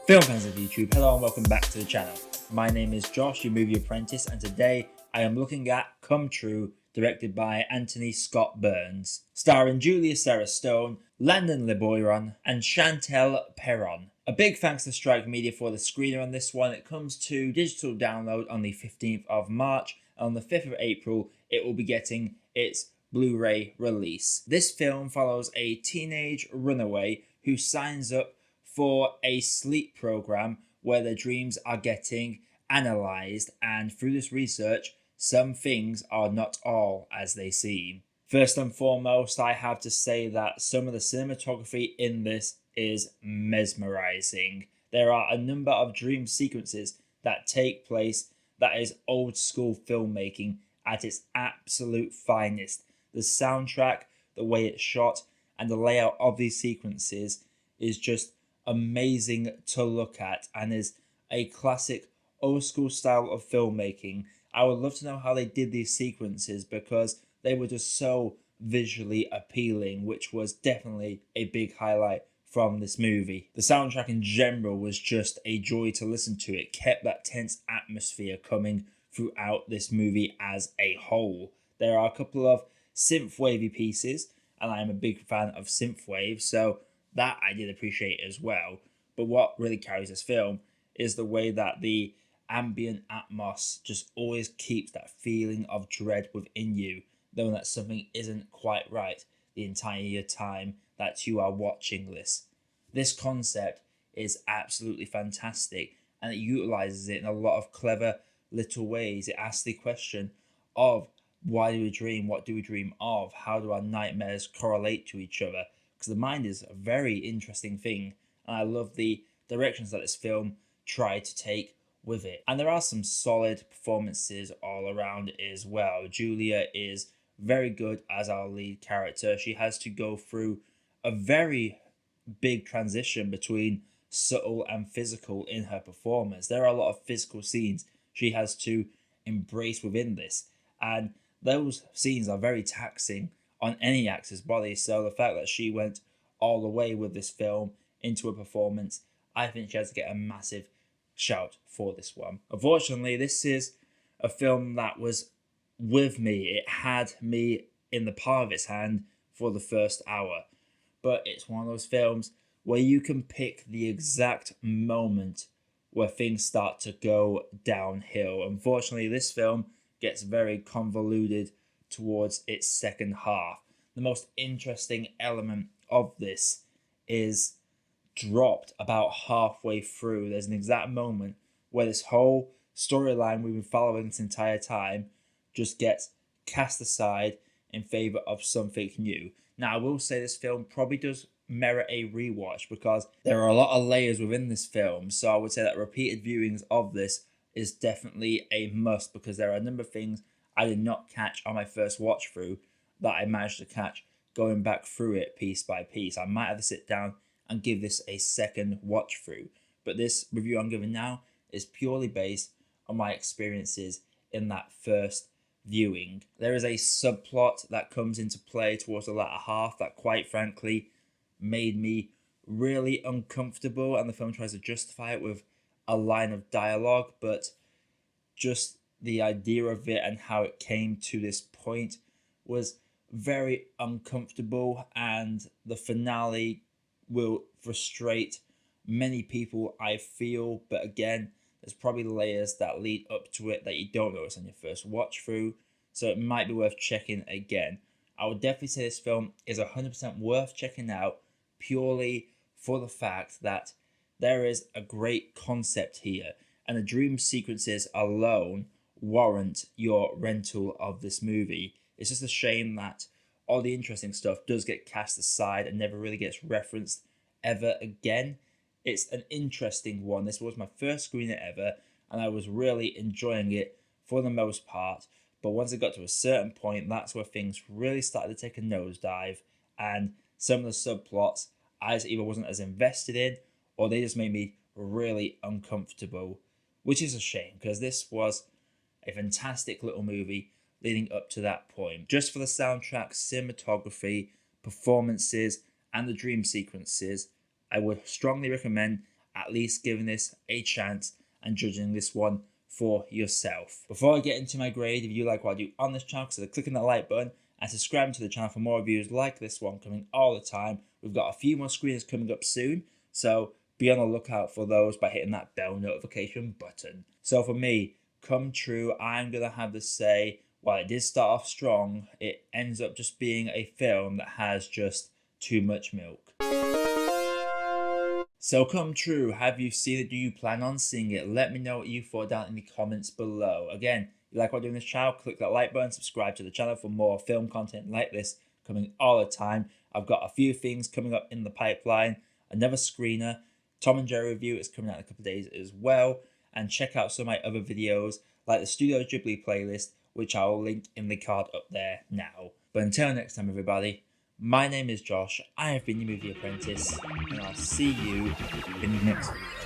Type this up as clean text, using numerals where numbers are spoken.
Film fans of YouTube, hello and welcome back to the channel. My name is Josh, your movie apprentice, and today I am looking at Come True, directed by Anthony Scott Burns, starring Julia Sarah Stone, Landon Liboiron, and Chantel Perron. A big thanks to Strike Media for the screener on this one. It comes to digital download on the 15th of March, and on the 5th of April it will be getting its Blu-ray release. This film follows a teenage runaway who signs up for a sleep program where their dreams are getting analysed, and through this research, some things are not all as they seem. First and foremost, I have to say that some of the cinematography in this is mesmerising. There are a number of dream sequences that take place that is old school filmmaking at its absolute finest. The soundtrack, the way it's shot, and the layout of these sequences is just amazing to look at and is a classic old school style of filmmaking. I would love to know how they did these sequences because they were just so visually appealing, which was definitely a big highlight from this movie. The soundtrack in general was just a joy to listen to. It kept that tense atmosphere coming throughout this movie as a whole. There are a couple of synth-wavy pieces, and I am a big fan of synthwave, so that I did appreciate as well. But what really carries this film is the way that the ambient atmos just always keeps that feeling of dread within you, knowing that something isn't quite right the entire time that you are watching this. This concept is absolutely fantastic, and it utilizes it in a lot of clever little ways. It asks the question of why do we dream? What do we dream of? How do our nightmares correlate to each other? Because the mind is a very interesting thing, and I love the directions that this film tried to take with it. And there are some solid performances all around as well. Julia is very good as our lead character. She has to go through a very big transition between subtle and physical in her performance. There are a lot of physical scenes she has to embrace within this, and those scenes are very taxing on any actor's body. So the fact that she went all the way with this film into a performance, I think she has to get a massive shout for this one. Unfortunately, this is a film that was with me. It had me in the palm of its hand for the first hour. But it's one of those films where you can pick the exact moment where things start to go downhill. Unfortunately, this film gets very convoluted towards its second half. The most interesting element of this is dropped about halfway through. There's an exact moment where this whole storyline we've been following this entire time just gets cast aside in favor of something new. Now, I will say this film probably does merit a rewatch because there are a lot of layers within this film. So I would say that repeated viewings of this is definitely a must because there are a number of things I did not catch on my first watch through that I managed to catch going back through it piece by piece. I might have to sit down and give this a second watch through. But this review I'm giving now is purely based on my experiences in that first viewing. There is a subplot that comes into play towards the latter half that quite frankly made me really uncomfortable, and the film tries to justify it with a line of dialogue, but just the idea of it and how it came to this point was very uncomfortable, and the finale will frustrate many people, I feel. But again, there's probably layers that lead up to it that you don't notice on your first watch through, so it might be worth checking again. I would definitely say this film is 100% worth checking out purely for the fact that there is a great concept here, and the dream sequences alone warrant your rental of this movie. It's just a shame that all the interesting stuff does get cast aside and never really gets referenced ever again. It's an interesting one. This was my first screener ever, and I was really enjoying it for the most part. But once it got to a certain point, that's where things really started to take a nosedive, and some of the subplots I just either wasn't as invested in, or they just made me really uncomfortable, which is a shame because this was a fantastic little movie leading up to that point. Just for the soundtrack, cinematography, performances, and the dream sequences, I would strongly recommend at least giving this a chance and judging this one for yourself. Before I get into my grade, if you like what I do on this channel, consider clicking that like button and subscribing to the channel for more reviews like this one coming all the time. We've got a few more screeners coming up soon, so be on the lookout for those by hitting that bell notification button. So for me, Come True, I'm going to have to say, while it did start off strong, it ends up just being a film that has just too much milk. So Come True, have you seen it? Do you plan on seeing it? Let me know what you thought down in the comments below. Again, if you like what I do on this channel, click that like button, subscribe to the channel for more film content like this coming all the time. I've got a few things coming up in the pipeline, another screener, Tom and Jerry review is coming out in a couple of days as well, and check out some of my other videos like the Studio Ghibli playlist, which I will link in the card up there now. But until next time everybody, my name is Josh, I have been your Movie Apprentice, and I'll see you in the next video.